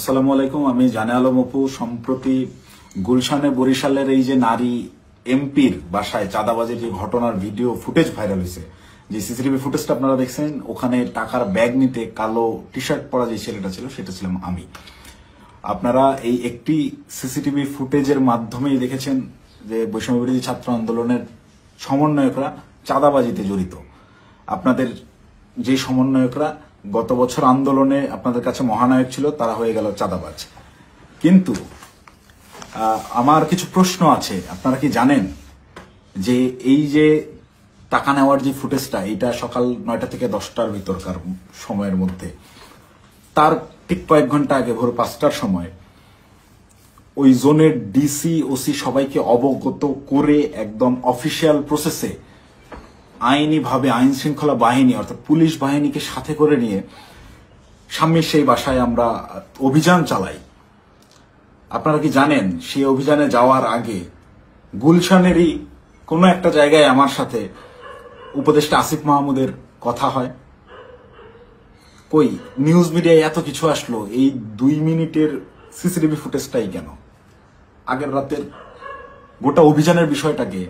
আসসালামু আলাইকুম। আমি জানে আলম অপু। সম্প্রতি গুলশানে বরিশালের এই যে নারী এমপির বাসায় চাঁদাবাজির যে ঘটনার ভিডিও ফুটেজ ভাইরাল হয়েছে, যে সিসিটিভি ফুটেজটা আপনারা দেখছেন, ওখানে টাকার ব্যাগ নিতে কালো টি শার্ট পরা যে ছেলেটা ছিল সেটা ছিলাম আমি। আপনারা এই একটি সিসিটিভি ফুটেজের মাধ্যমেই দেখেছেন যে বৈষম্য বিরোধী ছাত্র আন্দোলনের সমন্বয়করা চাঁদাবাজিতে জড়িত। আপনাদের যে সমন্বয়করা গত বছর আন্দোলনে আপনাদের কাছে মহানায়ক ছিল, তারা হয়ে গেল চাঁদাবাজ। কিন্তু আমার কিছু প্রশ্ন আছে। আপনারা কি জানেন যে এই যে টাকা নেওয়ার যে ফুটেজটা, এটা সকাল 9টা থেকে 10টার ভিতরকার সময়ের মধ্যে, তার ঠিক কয়েক ঘন্টা আগে ভোর 5টার সময় ওই জোনের ডিসি ওসি সবাইকে অবগত করে একদম অফিসিয়াল প্রসেসে আইনিভাবে আইন শৃঙ্খলা বাহিনী অর্থাৎ পুলিশ বাহিনীকে সাথে করে নিয়ে স্বামীর সেই বাসায় আমরা অভিযান চালাই। আপনারা কি জানেন সেই অভিযানে যাওয়ার আগে গুলশানেরই কোনো একটা জায়গায় আমার সাথে উপদেষ্টা আসিফ মাহমুদের কথা হয়? কই নিউজ মিডিয়ায় এত কিছু আসলো, এই 2 মিনিটের সিসিটিভি ফুটেজটাই কেন? আগের রাতের গোটা অভিযানের বিষয়টাকে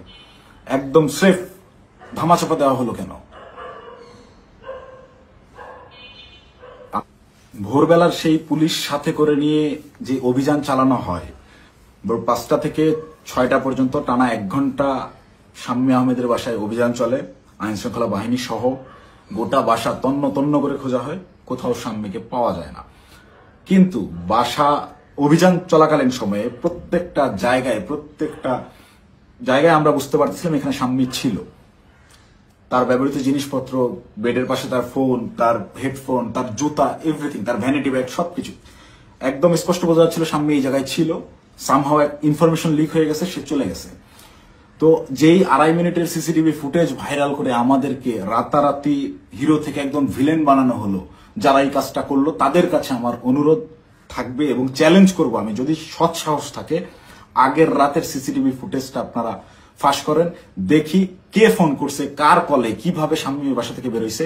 একদম সেফ ধামাচাপা দেওয়া হলো কেন? ভোরবেলার সেই পুলিশ সাথে করে নিয়ে যে অভিযান চালানো হয়, ভোর 5টা থেকে 6টা পর্যন্ত টানা 1 ঘন্টা শাম্মী আহমেদের বাসায় অভিযান চলে। আইন শৃঙ্খলা বাহিনী সহ গোটা বাসা তন্ন তন্ন করে খোঁজা হয়, কোথাও শাম্মীকে পাওয়া যায় না। কিন্তু বাসা অভিযান চলাকালীন সময়ে প্রত্যেকটা জায়গায় আমরা বুঝতে পারতেছিলাম এখানে শাম্মী ছিল। তার ব্যবহৃত জিনিসপত্র, বেডের পাশে তার ফোন, তার হেডফোন, তার জুতা, এভরিথিং, তার ভ্যানিটি ব্যাগ, সবকিছু একদম স্পষ্ট বোঝা যাচ্ছিল শাম্মী এই জায়গায় ছিল। সামহাও ইনফরমেশন লিক হয়ে গেছে, সে চলে গেছে। তো যেই 2.5 মিনিটের সিসিটিভি ফুটেজ ভাইরাল করে আমাদেরকে রাতারাতি হিরো থেকে একদম ভিলেন বানানো হলো, যারা এই কাজটা করলো তাদের কাছে আমার অনুরোধ থাকবে এবং চ্যালেঞ্জ করব আমি, যদি সৎ সাহস থাকে আগের রাতের সিসিটিভি ফুটেজটা আপনারা ফাঁস করেন, দেখি কে ফোন করছে, কার কলে, কিভাবে শাম্মীর বাসা থেকে বেরোইছে,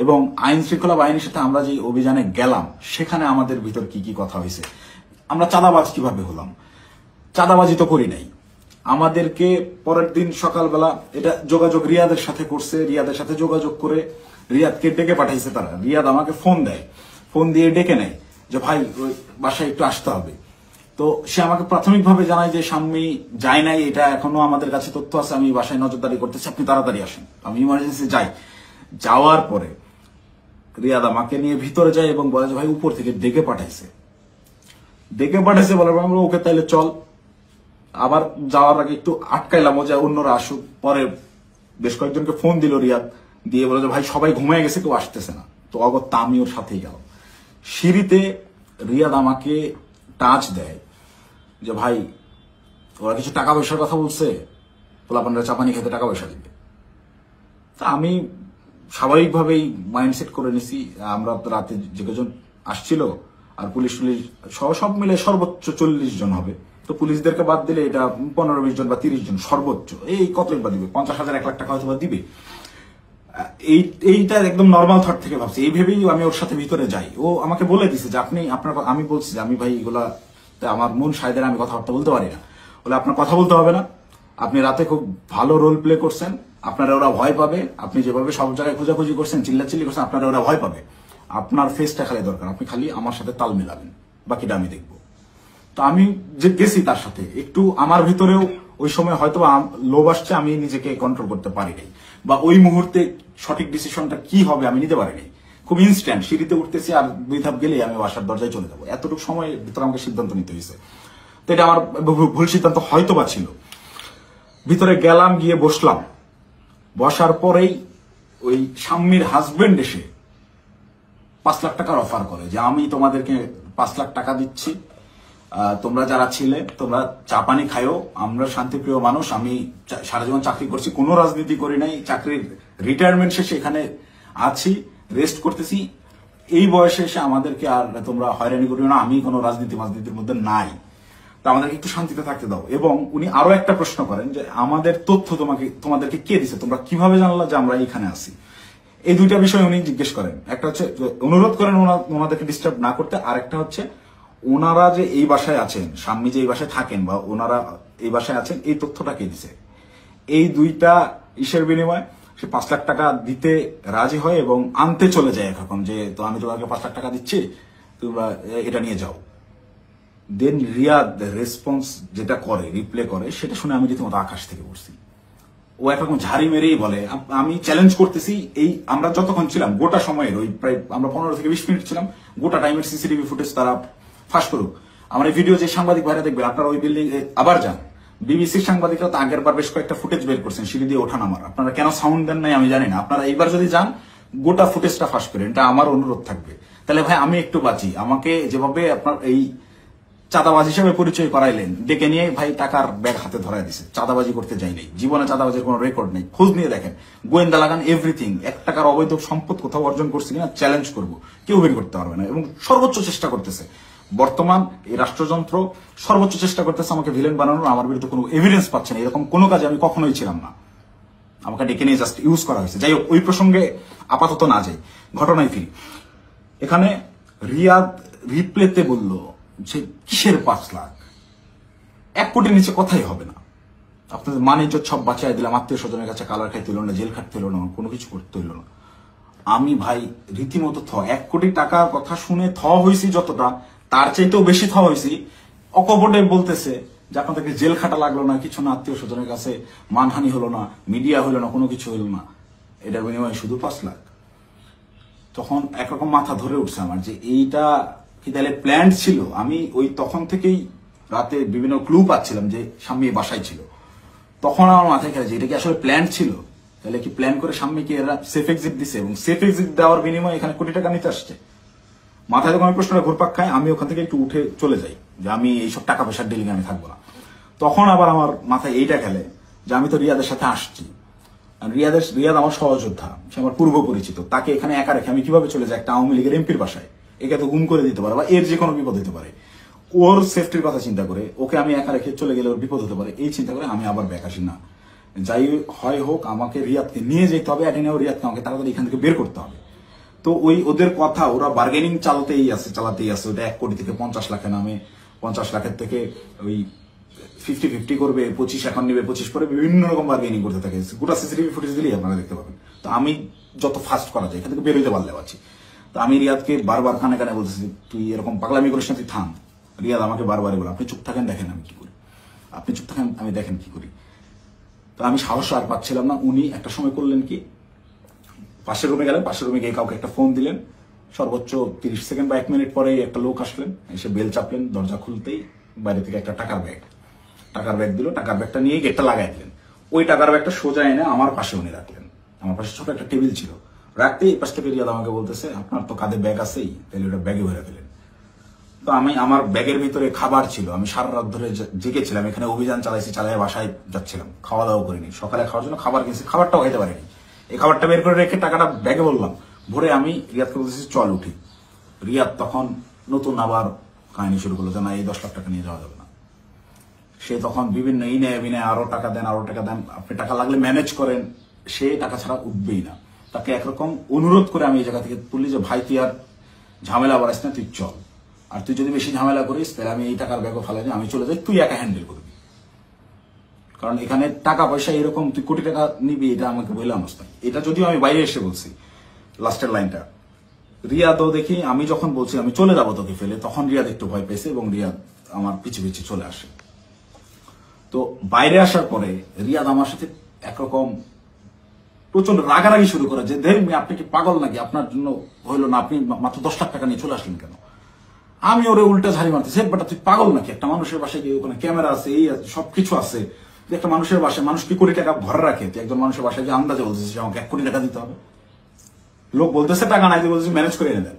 এবং আইন শৃঙ্খলা বাহিনীর সাথে আমরা যে অভিযানে গেলাম সেখানে আমাদের ভিতর কি কি কথা হয়েছে। আমরা চাঁদাবাজ কিভাবে হলাম? চাঁদাবাজি তো করি নাই। আমাদেরকে পরের দিন সকালবেলা এটা যোগাযোগ রিয়াদের সাথে করছে, রিয়াদের সাথে যোগাযোগ করে রিয়াদকে ডেকে পাঠাইছে তারা। রিয়াদ আমাকে ফোন দেয়, ফোন দিয়ে ডেকে নেয় যে ভাই ওই বাসায় একটু আসতে হবে। তো সে আমাকে প্রাথমিকভাবে জানায় যে শাম্মী যায় নাই, এটা এখনো আমাদের কাছে তথ্য আছে, আমি বাসায় নজরদারি করতেছি, আপনি তাড়াতাড়ি আসেন। আমি ইমার্জেন্সি যাই। যাওয়ার পরে রিয়াদ আমাকে নিয়ে ভিতরে যায় এবং বলে যে ভাই উপর থেকে ডেকে পাঠাইছে বলার পর আমরা ওকে তাইলে চল। আবার যাওয়ার আগে একটু আটকাইলাম যে অন্যরা আসুক। পরে বেশ কয়েকজনকে ফোন দিল রিয়াদ, দিয়ে বলে যে ভাই সবাই ঘুমিয়ে গেছে, কেউ আসতেছে না। তো অগত্যা আমি ওর সাথেই গেল। সিঁড়িতে রিয়াদ আমাকে টাচ দেয় যে ভাই ওরা কিছু টাকা পয়সার কথা বলছে, পোলাপানরা চাপানি খেতে টাকা পয়সা দিবে। তা আমি স্বাভাবিকভাবেই মাইন্ডসেট করে নিছি, আমরা রাতে যে কজন আসছিল আর পুলিশ সহ সব মিলে সর্বোচ্চ 40 জন হবে। তো পুলিশদেরকে বাদ দিলে এটা 15-20 জন বা 30 জন সর্বোচ্চ। এই কতই বা দিবে, 50,000 1 লাখ টাকা হয়তো বা দিবে। এইটা একদম নর্মাল থট থেকে ভাবছি। এই ভেবেই আমি ওর সাথে ভিতরে যাই। ও আমাকে বলে দিছে যে আপনি আপনার, আমি বলছি যে আমি ভাই এগুলা আমার মন সাইদের, আমি কথাবার্তা বলতে পারি না। বলে আপনার কথা বলতে হবে না, আপনি রাতে খুব ভালো রোল প্লে করছেন, আপনারা ওরা ভয় পাবে। আপনি যেভাবে সব জায়গায় খোঁজাখুঁজি করছেন, চিল্লাচিল্লি করছেন, আপনারা ওরা ভয় পাবে। আপনার ফেসটা খালি দরকার, আপনি খালি আমার সাথে তাল মেলাবেন, বাকিটা আমি দেখবো। তো আমি যে গেছি তার সাথে, একটু আমার ভিতরেও ওই সময় হয়তো লোভ আসছে, আমি নিজেকে কন্ট্রোল করতে পারি নাই, বা ওই মুহূর্তে সঠিক ডিসিশনটা কি হবে আমি নিতে পারি নাই। খুব ইনস্ট্যান্ট, সিঁড়িতে উঠতেছি আর 2 ধাপ গেলেই আমি বাসার দরজায় চলে যাবো। এতটুকু সময় ভিতরে আমাকে সিদ্ধান্ত নিতে হয়েছে। তো এটা আমার ভুল সিদ্ধান্ত হয়তো বা ছিল। ভিতরে গেলাম, গিয়ে বসলাম। বসার পরেই ওই শাম্মীর হাজবেন্ড এসে 5 লাখ টাকার অফার করে যে আমি তোমাদেরকে 5 লাখ টাকা দিচ্ছি, তোমরা যারা ছিলে তোমরা চা পানি খায়ো, আমরা শান্তিপ্রিয় মানুষ, আমি সারা জীবন চাকরি করছি, কোনো রাজনীতি করি নাই, চাকরির রিটায়ারমেন্ট শেষে এখানে আছি, রেস্ট করতেছি, এই বয়সে এসে আমাদেরকে আর তোমরা হয়রানি করিও না, আমি কোনো রাজনীতির মধ্যে নাই, তো আমাদেরকে একটু শান্তিতে থাকতে দাও। এবং উনি আরো একটা প্রশ্ন করেন যে আমাদের তথ্য তোমাদেরকে কে দিছে, তোমরা কিভাবে জানলা যে আমরা এখানে আছি? এই 2টা বিষয় উনি জিজ্ঞেস করেন। একটা হচ্ছে অনুরোধ করেন ওনাদেরকে ডিস্টার্ব না করতে, আর একটা হচ্ছে ওনারা যে এই বাসায় আছেন, স্বামী যে এই বাসায় থাকেন বা ওনারা এই বাসায় আছেন, এই তথ্যটা কে দিছে? এই দুইটা ইসের বিনিময়ে সে 5 লাখ টাকা দিতে রাজি হয় এবং আনতে চলে যায় একরকম, যে তো আমি তোমাকে 5 লাখ টাকা দিচ্ছি, তোমরা এটা নিয়ে যাও। দেন রিয়াদ রেসপন্স যেটা করে, রিপ্লে করে, সেটা শুনে আমি রীতিমতো আকাশ থেকে পড়ছি। ও একরকম ঝাড়ি মেরেই বলে, আমি চ্যালেঞ্জ করতেছি, এই আমরা যতক্ষণ ছিলাম গোটা সময়ের ওই প্রায় আমরা 15 থেকে 20 মিনিট ছিলাম, গোটা টাইমের সিসিটিভি ফুটেজ তারা ফাঁস করুক। আমার এই ভিডিও যে সাংবাদিক ভাইরা দেখবেন, আপনারা ওই বিল্ডিং আবার যান, বিবিসির সাংবাদিকরা তো আগের বার বেশ কয়েকটা ফুটেজ বের করছেন সিঁড়ি দিয়ে ওঠা নামার। আপনারা কেন সাউন্ড দেন নাই আমি জানি না। আপনারা এইবার যদি যান, গোটা ফুটেজটা ফাঁস করেন, এটা আমার অনুরোধ থাকবে। তাহলে ভাই আমি একটু বাঁচি। আমাকে যেভাবে আপনার এই চাঁদাবাজ হিসেবে পরিচয় করাইলেন, ডেকে নিয়ে ভাই টাকার ব্যাগ হাতে ধরাই দিছে। চাঁদাবাজি করতে যাই নাই, জীবনে চাঁদাবাজির কোনো রেকর্ড নেই, খোঁজ নিয়ে দেখেন, গোয়েন্দা লাগান, এভরিথিং। 1 টাকার অবৈধ সম্পদ কোথাও অর্জন করছে কিনা চ্যালেঞ্জ করব, কেউ বের করতে পারবে না। এবং সর্বোচ্চ চেষ্টা করতেছে বর্তমান এই রাষ্ট্রযন্ত্র, সর্বোচ্চ চেষ্টা করতেছে আমাকে ভিলেন বানানোর। আমার বিরুদ্ধে কোনো এভিডেন্স পাচ্ছে না, এরকম কোনো কাজে আমি কখনোই ছিলাম না। আমাকে ডেকে নিয়ে জাস্ট ইউজ করা হয়েছে। যাই হোক, ওই প্রসঙ্গে আপাতত না যাই, ঘটনায় ফিরি। এখানে রিয়াদ রিপ্লেতে বলল যে কিসের 5 লাখ, 1 কোটির নিচে কথাই হবে না। আপনাদের মানিজ্য সব বাঁচাই দিলাম, আত্মীয় স্বজনের কাছে কালার খাইতে হইল না, জেল খাটতে হইল না, কোনো কিছু করতে হইল না। আমি ভাই রীতিমতো 1 কোটি টাকার কথা শুনে হয়েছি যতটা, তার চাইতেও বেশি হয়েছি। অকপটে বলতেছে যে আপনাদেরকে জেল খাটা লাগলো না, কিছু না, আত্মীয় স্বজনের কাছে মানহানি হলো না, মিডিয়া হইলো না, কোনো কিছু হইল না, এটার বিনিময়ে শুধু 5 লাখ। তখন একরকম মাথা ধরে উঠছে আমার, যে এইটা কি তাহলে প্ল্যান ছিল? আমি ওই তখন থেকেই রাতে বিভিন্ন ক্লু পাচ্ছিলাম যে স্বামী বাসায় ছিল। তখন আমার মাথায় খেলে যে এটা কি আসলে প্ল্যান ছিল? তাহলে কি প্ল্যান করে স্বামীকে এরা সেফ এক্সিট দিছে এবং সেফ এক্সিট দেওয়ার বিনিময়ে এখানে কোটি টাকা নিতে আসছে? মাথায় যখন আমি প্রশ্নটা ঘুরপাক খায়, আমি ওখান থেকে একটু উঠে চলে যাই যে আমি এইসব টাকা পয়সার ডিলিং আমি থাকবো না। তখন আবার আমার মাথায় এইটা খেলে যে আমি তো রিয়াদের সাথে আসছি, রিয়াদ আমার সহযোদ্ধা, সে আমার পূর্ব পরিচিত, তাকে এখানে একা রেখে আমি কিভাবে চলে যাই একটা আওয়ামী লীগের এমপির বাসায়? একে তো গুম করে দিতে পারে বা এর যে কোনো বিপদ হতে পারে। ওর সেফটির কথা চিন্তা করে ওকে আমি একা রেখে চলে গেলে ওর বিপদ হতে পারে, এই চিন্তা করে আমি আবার ব্যাক আসি না। যাই হয় হোক, আমাকে রিয়াদকে নিয়ে যেতে হবে, অ্যাটেনেও রিয়াদকে আমাকে তাড়াতাড়ি এখান থেকে বের করতে হবে। তো ওই ওদের কথা, ওরা বার্গেনিং চালাতেই আছে। ওটা 1 কোটি থেকে 50 লাখে নামে, 50 লাখের থেকে ওই 50-50 করবে, 25 এখন নেবে, 25 পরে বিভিন্ন রকম বার্গেনিং করতে থাকে। গোটা সিসিটিভি ফুটেজ দিলেই আপনারা দেখতে পাবেন। তো আমি যত ফাস্ট করা যায় এখান থেকে বেরোতে পারলে পারছি। তো আমি রিয়াদকে বারবার কানে কানে বলতেছি, তুই এরকম পাগলামি করিস না, তুই থাম। রিয়াদ আমাকে বারবারই বলে, আপনি চুপ থাকেন, দেখেন আমি কি করি, আপনি চুপ থাকেন, আমি দেখেন কি করি। তো আমি সাহস আর পাচ্ছিলাম না। উনি একটা সময় করলেন কি, পাশের রুমে গেলেন, পাশের রুমে গিয়ে কাউকে একটা ফোন দিলেন, সর্বোচ্চ 30 সেকেন্ড বা 1 মিনিট পরেই একটা লোক আসলেন, এসে বেল চাপলেন, দরজা খুলতেই বাইরে থেকে একটা টাকার ব্যাগ দিল, টাকার ব্যাগটা নিয়ে গেটটা লাগাই দিলেন। ওই টাকার ব্যাগটা সোজা এনে আমার পাশে উনি রাখলেন। আমার পাশে ছোট একটা টেবিল ছিল, রাখতেই এই পাশ থেকে রিয়াদ আমাকে বলতেছে, আপনার তো কাঁধে ব্যাগ আছেই, তাহলে ওটা ব্যাগে ভরে ফেলেন। তো আমার ব্যাগের ভিতরে খাবার ছিল, আমি সারা রাত ধরে জেগেছিলাম, এখানে অভিযান চালাই বাসায় যাচ্ছিলাম, খাওয়া দাওয়া করিনি, সকালে খাওয়ার জন্য খাবার কিনছি, খাবারটাও খেতে পারিনি। এই খাবারটা বের করে রেখে টাকাটা ব্যাগে বললাম ভরে, আমি রিয়াদকে বলতেছি চল উঠি। রিয়াদ তখন নতুন আবার কাহিনী শুরু করলো যে না, এই 10 লাখ টাকা নিয়ে যাওয়া যাবে না। সে তখন বিভিন্ন ইনে বিনে আরো টাকা দেন, আপনি টাকা লাগলে ম্যানেজ করেন, সে টাকা ছাড়া উঠবেই না। তাকে একরকম অনুরোধ করে আমি এই জায়গা থেকে তুললি যে ভাই তুই আর ঝামেলা বাড়াইস না, তুই চল, আর তুই যদি বেশি ঝামেলা করিস তাহলে আমি এই টাকার ব্যাগও ফেলাই আমি চলে যাই, তুই একা হ্যান্ডেল করবি। কারণ এখানে টাকা পয়সা এরকম তুই কোটি টাকা নিবি, এটা আমাকে বললাম না। এটা যদিও আমি বাইরে এসে বলছি, লাস্টের লাইনটা। রিয়াদও দেখি আমি যখন বলছি আমি চলে যাবো তোকে ফেলে, তখন রিয়াদ একটু ভয় পেয়েছে এবং রিয়াদ আমার পিছু পিছু চলে আসে। তো বাইরে আসার পরে রিয়াদ আমার সাথে একরকম প্রচন্ড রাগারাগি শুরু করে যে ধরেন আপনি কি পাগল নাকি, আপনার জন্য হইলো না, আপনি মাত্র 10 লাখ টাকা নিয়ে চলে আসলেন কেন? আমি ওরে উল্টা ঝাড়ি মারতেছি, বাট তুই পাগল নাকি? একটা মানুষের বাসায় গিয়ে ওখানে ক্যামেরা আছে, এই আছে, সবকিছু আছে, একটা মানুষের বাসায় মানুষ কি কোটি টাকা ভরে রাখে? তুই একজন মানুষের বাসায় যে আন্দাজে বলতেছিস আমাকে 1 কোটি টাকা দিতে হবে, লোক বলতেছে টাকা নাই, তুই বলছিস ম্যানেজ করে এনে দেন।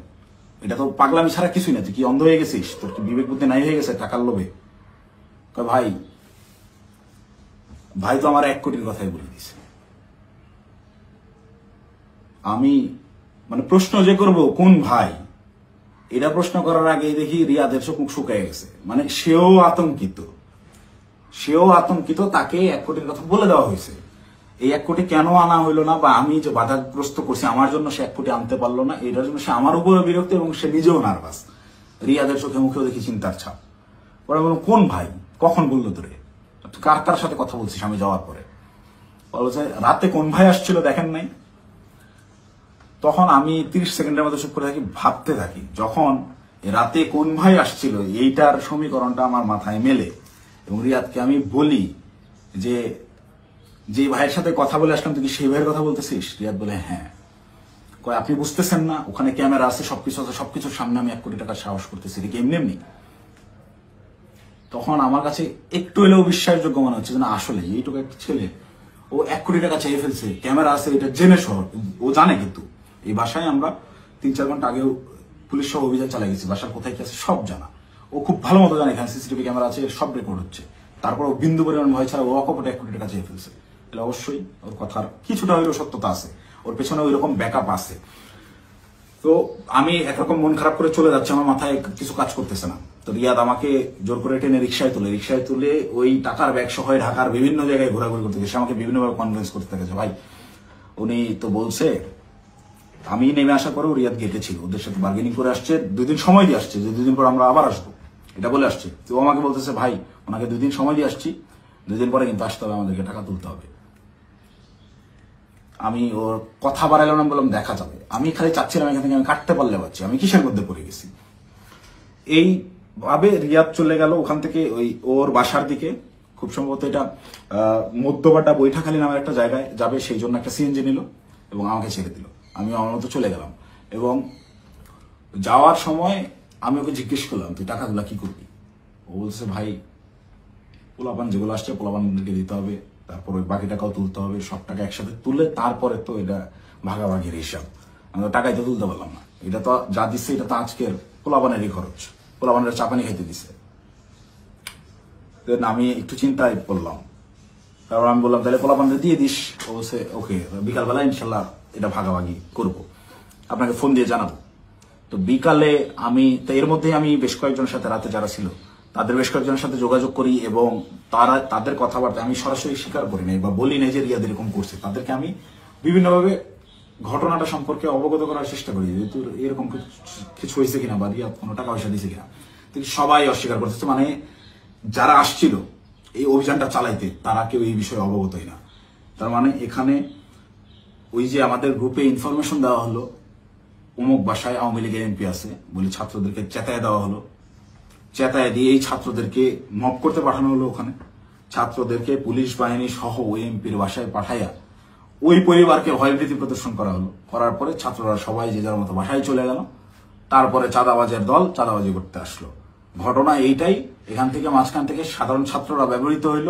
এটা তো পাগলামি ছাড়া কিছুই না। তুই কি অন্ধ হয়ে গেছিস? তোর কি বিবেক বুদ্ধি নাই হয়ে গেছে টাকার লোভে? ভাই তো আমার 1 কোটির কথাই বলে দিছে। আমি মানে প্রশ্ন যে করবো কোন ভাই, এটা প্রশ্ন করার আগে দেখি রিয়াদের চোখ মুখ শুকায় গেছে। মানে সেও আতঙ্কিত, তাকে 1 কোটির কথা বলে দেওয়া হয়েছে। এই 1 কোটি কেন আনা হইলো না, বা আমি যে বাধাগ্রস্ত করছি আমার জন্য সে 1 কোটি আনতে পারলো না, এটার জন্য সে আমার উপরে বিরক্ত এবং সে নিজেও নার্ভাস। রিয়াদের চোখে মুখেও দেখি চিন্তার ছাপ। পরে বললাম কোন ভাই, কখন বললো তোরে, কার কার সাথে কথা বলছিস আমি যাওয়ার পরে? বলছে রাতে কোন ভাই আসছিল দেখেন নাই? তখন আমি 30 সেকেন্ডের মতো চুপ করে থাকি, ভাবতে থাকি। যখন রাতে কোন ভাই আসছিল এইটার সমীকরণটা আমার মাথায় মেলে এবং রিয়াদকে আমি বলি যে যে ভাইয়ের সাথে কথা বলে আসলাম তুই কি সেই ভাইয়ের কথা বলতেছিস? রিয়াদ বলে হ্যাঁ। কয় আপনি বুঝতেছেন না ওখানে ক্যামেরা আছে, সবকিছু আছে, সবকিছুর সামনে আমি 1 কোটি টাকার সাহস করতেছি, এটা কি এমনি এমনি? তখন আমার কাছে একটু এলেও বিশ্বাসযোগ্য মনে হচ্ছে যে না আসলে এইটুকু একটা ছেলে, ও 1 কোটি টাকা চেয়ে ফেলছে, ক্যামেরা আছে এটা জেনে শহর, ও জানে। কিন্তু এই বাসায় আমরা 3-4 ঘন্টা আগেও পুলিশ সহ অভিযান চালিয়ে গেছি, বাসার কোথায় কি আছে সব জানা। ও খুব ভালো মতো জানে এখানে সিসিটিভি ক্যামেরা আছে, সব রেকর্ড হচ্ছে। তারপর ও বিন্দু পরিমাণ ভয় ছাড়া ও অকপটে 1 কোটি টাকা চেয়ে ফেলছে। তাহলে অবশ্যই ওর কথার কিছুটা হলেও সত্যতা আছে, ওর পেছনে ওই রকম ব্যাকআপ আছে। তো আমি একরকম মন খারাপ করে চলে যাচ্ছে, আমার মাথায় কিছু কাজ করতেছে না। তো রিয়াদ আমাকে জোর করে টেনে রিক্সায় তুলে ওই টাকার ব্যাগ সহ ঢাকার বিভিন্ন জায়গায় ঘোরাঘুরি করতে গেছে। আমাকে বিভিন্নভাবে কনভিন্স করতে গেছে, ভাই উনি তো বলছে। আমি নেমে আসার পরেও রিয়াদ গেটে ছিল, ওদের সাথে বার্গেনিং করে আসছে, 2 দিন সময় দিয়ে আসছে যে 2 দিন পর আমরা আবার আসবো, এটা বলে আসছে। তো আমাকে বলতেছে ভাই ওনাকে 2 দিন সময় দিয়ে আসছি, 2 দিন পরে কিন্তু আসতে হবে, আমাদেরকে টাকা তুলতে হবে। আমি ওর কথা বাড়াইলাম না, বললাম দেখা যাবে। আমি খালি চাচ্ছিলাম এখান থেকে আমি কাটতে পারলে পাচ্ছি, আমি কিসের মধ্যে পড়ে গেছি। এইভাবে রিয়াদ চলে গেল ওখান থেকে ওই ওর বাসার দিকে। খুব সম্ভবত এটা মধ্যবাটা বৈঠাখালী নামের একটা জায়গায় যাবে, সেই জন্য একটা সিএনজি নিল এবং আমাকে ছেড়ে দিল। আমি আমার মতো চলে গেলাম এবং যাওয়ার সময় আমি ওকে জিজ্ঞেস করলাম তুই টাকাগুলা কি করবি? ও বলছে ভাই পোলাপান যেগুলো আসছে পোলাপানদেরকে দিতে হবে, তারপর ওই বাকি টাকাও তুলতে হবে, সব টাকা একসাথে তুলে তারপরে তো এটা ভাগাভাগির হিসাব। আমরা টাকাই তো তুলতে পারলাম না, এটা তো যা দিচ্ছে এটা তো আজকের পোলাপানেরই খরচ, পোলাপানের চাপানি খাইতে দিচ্ছে। আমি একটু চিন্তায় পড়লাম, তারপর আমি বললাম তাহলে পোলাপানটা দিয়ে দিস। ও বলছে ওকে, বিকালবেলা ইনশাল্লাহ এটা ভাগাভাগি করবো, আপনাকে ফোন দিয়ে জানাবো। তো বিকালে আমি তো এর মধ্যে আমি বেশ কয়েকজনের সাথে রাতে যারা ছিল তাদের বেশ কয়েকজনের সাথে যোগাযোগ করি এবং তাদের কথাবার্তা আমি সরাসরি স্বীকার করি নাই বা বলি নাই যে রিয়াদ এরকম করছে। তাদেরকে আমি বিভিন্নভাবে ঘটনাটা সম্পর্কে অবগত করার চেষ্টা করি যে তোর এরকম কিছু হয়েছে কিনা বা রিয়াদ কোনো টাকা পয়সা দিয়েছে কিনা। সবাই অস্বীকার করতেছে, মানে যারা আসছিল এই অভিযানটা চালাইতে তারা কেউ এই বিষয়ে অবগতই না। তার মানে এখানে ওই যে আমাদের গ্রুপে ইনফরমেশন দেওয়া হলো অমুক বাসায় আওয়ামী লীগের এমপি আছে বলে ছাত্রদেরকে চেতায় দেওয়া হলো, চেতায় দিয়ে এই ছাত্রদেরকে মব করতে পাঠানো হলো। ওখানে ছাত্রদেরকে পুলিশ বাহিনী সহ ওই এমপির বাসায় পাঠাইয়া ওই পরিবারকে ভয়ভীতি প্রদর্শন করা হলো। করার পরে ছাত্ররা সবাই যে যার মতো বাসায় চলে গেল। তারপরে চাঁদাবাজের দল চাঁদাবাজি করতে আসলো। ঘটনা এইটাই। এখান থেকে মাঝখান থেকে সাধারণ ছাত্ররা ব্যবহৃত হইল।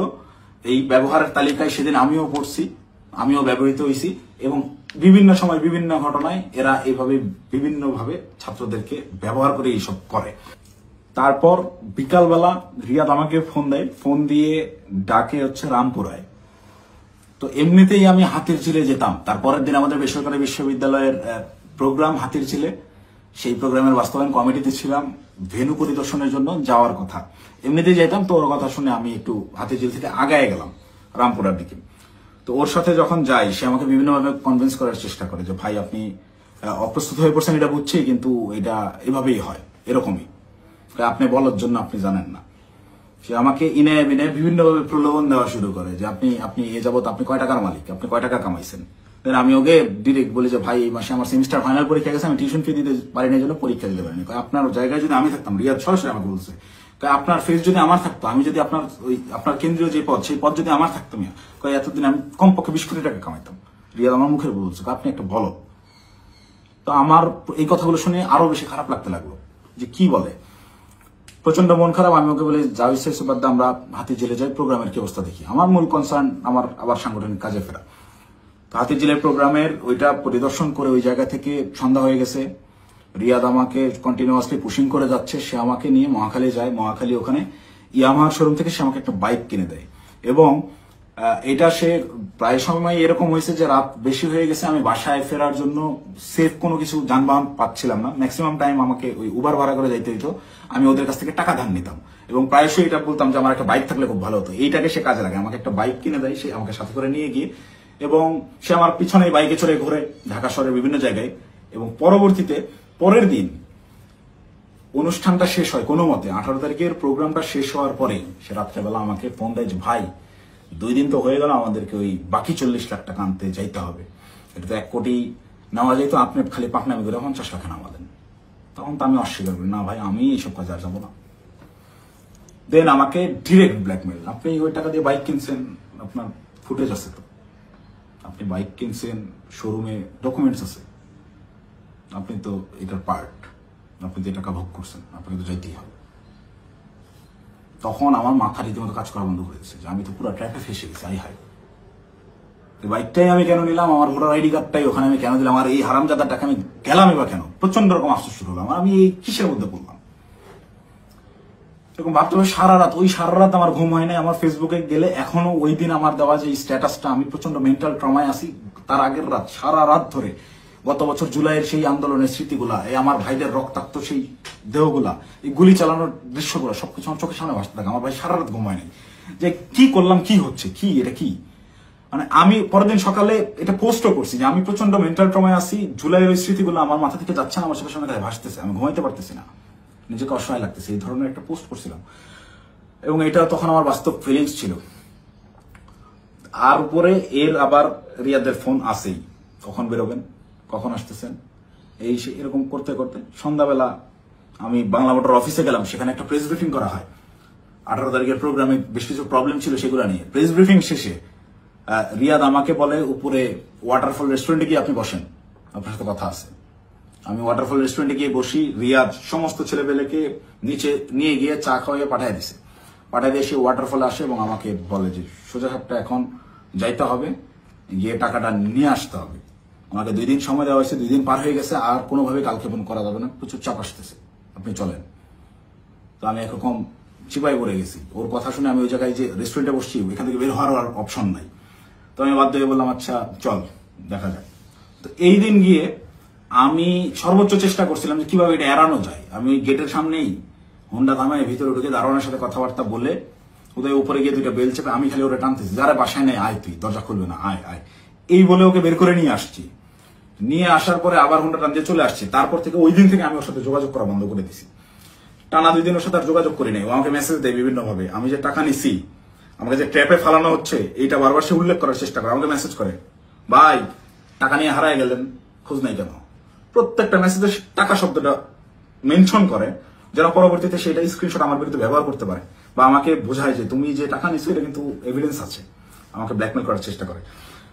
এই ব্যবহারের তালিকায় সেদিন আমিও পড়ছি, আমিও ব্যবহৃত হয়েছি এবং বিভিন্ন সময় বিভিন্ন ঘটনায় এরা এইভাবে বিভিন্নভাবে ছাত্রদেরকে ব্যবহার করে এইসব করে। তারপর বিকালবেলা রিয়াদ আমাকে ফোন দেয়, ফোন দিয়ে ডাকে হচ্ছে রামপুরায়। তো এমনিতেই আমি হাতিরঝিলে যেতাম, তারপরের দিন আমাদের বেসরকারি বিশ্ববিদ্যালয়ের প্রোগ্রাম হাতিরঝিলে, সেই প্রোগ্রামের বাস্তবায়ন কমিটিতে ছিলাম, ভেন্যু পরিদর্শনের জন্য যাওয়ার কথা। এমনিতেই যেতাম, তো ওর কথা শুনে আমি একটু হাতিরঝিল থেকে আগায় গেলাম রামপুরার দিকে। তো ওর সাথে যখন যাই সে আমাকে বিভিন্নভাবে কনভিন্স করার চেষ্টা করে যে ভাই আপনি অপ্রস্তুত হয়ে পড়ছেন এটা বুঝছি, কিন্তু এটা এভাবেই হয়, এরকমই, আপনি বলার জন্য আপনি জানেন না। সে আমাকে ইনায় বিনায় বিভিন্নভাবে প্রলোভন দেওয়া শুরু করে যে আপনি এ যাবত আপনি কয় টাকার মালিক, আপনি কয় টাকা কামাইছেন। আমি ওকে ডিরেক্ট বলি যে ভাই এই মাসে আমার সেমিস্টার ফাইনাল পরীক্ষা গেছে, আমি টিউশন ফি দিতে পারিনি, জন্য পরীক্ষা দিতে পারিনি। আপনার জায়গায় যদি আমি থাকতাম, রিয়াদ সরাসরি আমাকে বলছে আপনার ফেস যদি আমার থাকতো, আমি যদি আপনার কেন্দ্রীয় যে পদ সেই পদ যদি আমার থাকতো, এতদিন আমি কমপক্ষে 20 কোটি টাকা কামাইতাম। রিয়াদ আমার মুখের বলছে আপনি একটা বলো। তো আমার এই কথাগুলো শুনে আরো বেশি খারাপ লাগতে লাগলো যে কি বলে, প্রচন্ড মন খারাপ। আমি ওকে বলি যা ইচ্ছা বাদ আমরা হাতিরঝিলে যাই, প্রোগ্রামের কি অবস্থা দেখি। আমার মূল কনসার্ন আমার আবার সাংগঠনিক কাজে ফেরা। তো হাতিরঝিলের প্রোগ্রামের ওইটা পরিদর্শন করে ওই জায়গা থেকে সন্ধ্যা হয়ে গেছে। রিয়াদ আমাকে কন্টিনিউয়াসলি পুশিং করে যাচ্ছে, সে আমাকে নিয়ে মহাখালী যায়। মহাখালী ওখানে ইয়ামাহার শোরুম থেকে সে আমাকে একটা বাইক কিনে দেয় এবং এটা সে প্রায় সময় এরকম হয়েছে যে রাত বেশি হয়ে গেছে, আমি বাসায় ফেরার জন্য সেফ কোনো কিছু যানবাহন পাচ্ছিলাম না। ম্যাক্সিমাম টাইম আমাকে ওই উবার ভাড়া করে যাইতে হইতো। আমি ওদের কাছ থেকে টাকা ধার নিতাম এবং প্রায়শই এটা বলতাম যে আমার একটা বাইক থাকলে খুব ভালো হতো। এইটাকে সে কাজে লাগে, আমাকে একটা বাইক কিনে দেয়, সে আমাকে সাথে করে নিয়ে গিয়ে এবং সে আমার পিছনে বাইকে চড়ে ঘুরে ঢাকা শহরের বিভিন্ন জায়গায়। এবং পরবর্তীতে পরের দিন অনুষ্ঠানটা শেষ হয় কোনো মতে, 18 তারিখের প্রোগ্রামটা শেষ হওয়ার পরে সে রাত্রেবেলা আমাকে ফোন দেয় যে ভাই 2 দিন তো হয়ে গেল, আমাদেরকে ওই বাকি 40 লাখ টাকা আনতে যাইতে হবে, এটা তো 1 কোটি নেওয়া যেত, আপনি খালি পাকনামি করে 50 লাখ নামা দেন। তখন তো আমি অস্বীকার করি, না ভাই আমি এইসব কাজে আর যাবো না। দেন আমাকে ডিরেক্ট ব্ল্যাকমেল, আপনি ওই টাকা দিয়ে বাইক কিনছেন, আপনার ফুটেজ আছে তো, আপনি বাইক কিনছেন, শোরুমে ডকুমেন্টস আছে, আপনি তো এটার পার্ট, আপনি যে টাকা ভোগ করছেন আপনাকে তো যাইতেই হবে। তখন আমার মাথা রীতিমতো কাজ করা বন্ধ করে দিচ্ছে যে আমি তো পুরো ট্র্যাপে ফেসে গেছি। আই হাই, বাইকটাই আমি কেন নিলাম, আমার ভোটার আইডি কার্ডটাই ওখানে আমি কেন দিলাম, আর এই হারামজাদার টাকা আমি গেলামই বা কেন? প্রচন্ড রকম আফসোস শুরু হলাম, আমি এই কিসের মধ্যে পড়লাম এরকম ভাবতে হবে। সারা রাত আমার ঘুম হয় নাই। আমার ফেসবুকে গেলে এখনো ওই দিন আমার দেওয়া যে স্ট্যাটাসটা, আমি প্রচন্ড মেন্টাল ট্রমায় আছি। তার আগের রাত সারা রাত ধরে গত বছর জুলাইয়ের সেই আন্দোলনের স্মৃতিগুলা, এই আমার ভাইদের রক্তাক্ত সেই দেহগুলা, এই গুলি চালানোর দৃশ্যগুলো সবকিছু আমার চোখের সামনে ভাসতে থাকে। আমার ভাই সারা রাত ঘুম হয় নাই যে কি করলাম, কি হচ্ছে, কি এটা কি। মানে আমি পরের দিন সকালে এটা পোস্টও করছি যে আমি প্রচন্ড মেন্টাল ট্রমায় আছি, জুলাইয়ের ওই স্মৃতিগুলো আমার মাথা থেকে যাচ্ছে না, আমার চোখের সামনে ভাসতেছে, আমি ঘুমাইতে পারতেছি না, নিজেকে অসহায় লাগতেছে, এই ধরনের একটা পোস্ট করছিলাম। এবং এটা তখন আমার বাস্তব ফিলিংস ছিল। আর উপরে এর আবার রিয়াদের ফোন আসেই, কখন বেরোবেন, কখন আসতেছেন, এই এরকম করতে করতে সন্ধ্যাবেলা আমি বাংলা মোটর অফিসে গেলাম। সেখানে একটা প্রেস ব্রিফিং করা হয় 18 তারিখের প্রোগ্রামে, বেশ কিছু প্রবলেম ছিল সেগুলো নিয়ে। প্রেস ব্রিফিং শেষে রিয়াদ আমাকে বলে উপরে ওয়াটারফল রেস্টুরেন্টে গিয়ে আপনি বসেন, আপনার সাথে কথা আছে। আমি ওয়াটারফল রেস্টুরেন্টে গিয়ে বসি। রিয়াদ সমস্ত ছেলেপেলেকে নিচে নিয়ে গিয়ে চা খাওয়াইয়ে পাঠিয়ে দিছে। পাঠিয়ে দিয়ে সে ওয়াটারফলে আসে এবং আমাকে বলে যে সোজা সাপটা এখন যাইতে হবে, গিয়ে টাকাটা নিয়ে আসতে হবে। আমাকে 2 দিন সময় দেওয়া হয়েছে, 2 দিন পার হয়ে গেছে, আর কোনোভাবে কালক্ষেপণ করা যাবে না, প্রচুর চাপ আসতেছে, আপনি চলেন। তো আমি একরকম চিপাই পড়ে গেছি। ওর কথা শুনে আমি ওই জায়গায় যে রেস্টুরেন্টে বসছি, এখান থেকে বের হওয়ার আর অপশন নাই। তো আমি বাধ্য হয়ে বললাম আচ্ছা চল দেখা যায়। তো এই দিন গিয়ে আমি সর্বোচ্চ চেষ্টা করছিলাম যে কিভাবে এটা এড়ানো যায়। আমি ওই গেটের সামনেই হোন্ডা থামায় ভিতরে ঢুকে দারোয়ানের সাথে কথাবার্তা বলে ওদের উপরে গিয়ে 2টা বেল চেপে আমি খালি ওরা টানতেছি, যারা বাসায় নেই আয়, তুই দরজা খুলবে না, আয় আয়, এই বলে ওকে বের করে নিয়ে আসছি। নিয়ে আসার পরে আবার হোন্ডা টান দিয়ে চলে আসছি। তারপর থেকে ওই দিন থেকে আমি ওর সাথে যোগাযোগ করা বন্ধ করে দিছি। টানা 2 দিন ওর সাথে আর যোগাযোগ করি নাই। ও আমাকে মেসেজ দেয় বিভিন্ন ভাবে, আমি যে টাকা নিছি, আমাকে যে ট্র্যাপে ফালানো হচ্ছে এইটা বারবার সে উল্লেখ করার চেষ্টা করে। আমাকে মেসেজ করে, ভাই টাকা নিয়ে হারায় গেলেন, খোঁজ নাই কেন? প্রত্যেকটা মেসেজে টাকা শব্দটা মেনশন করে, যেন পরবর্তীতে সেটা স্ক্রিনশট আমার বিরুদ্ধে ব্যবহার করতে পারে, বা আমাকে বোঝায় যে তুমি যে টাকা নিচ্ছ এটা কিন্তু এভিডেন্স আছে। আমাকে ব্ল্যাকমেল করার চেষ্টা করে।